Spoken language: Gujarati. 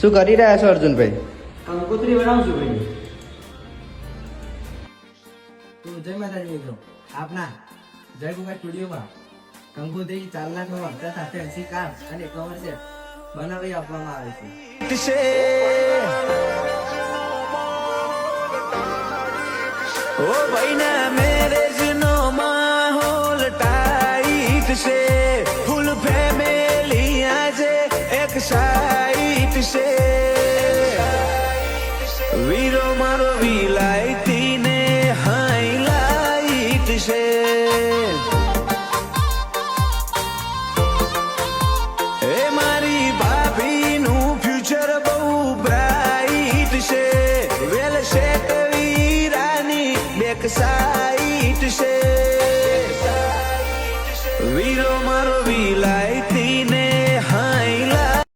શું કરી રહ્યા છો અર્જુનભાઈ? કંકોત્રી બનાવું છું ભાઈ. તો જય માતાજી મિત્રો, આપના જય ગુગા સ્ટુડિયોમાં કંકોત્રી 4 લાખનો હપ્તા સાથે 80 કાર અને કવર સેટ બનાવી આપવામાં આવે છે. ઓ ભાઈના મેરેજનો માહોલ ટાઈટ છે, ફૂલ ફેમિલી આજે એક સાઈટ છે. વીરો મારો વિલાયતી ને હાઈલાઈટ છે. એ મારી ભાભીનું ફ્યુચર બહુ બ્રાઇટ છે. વેલ સેટ વીરાની બેક સાઈટ છે. વીરો મારો વિલા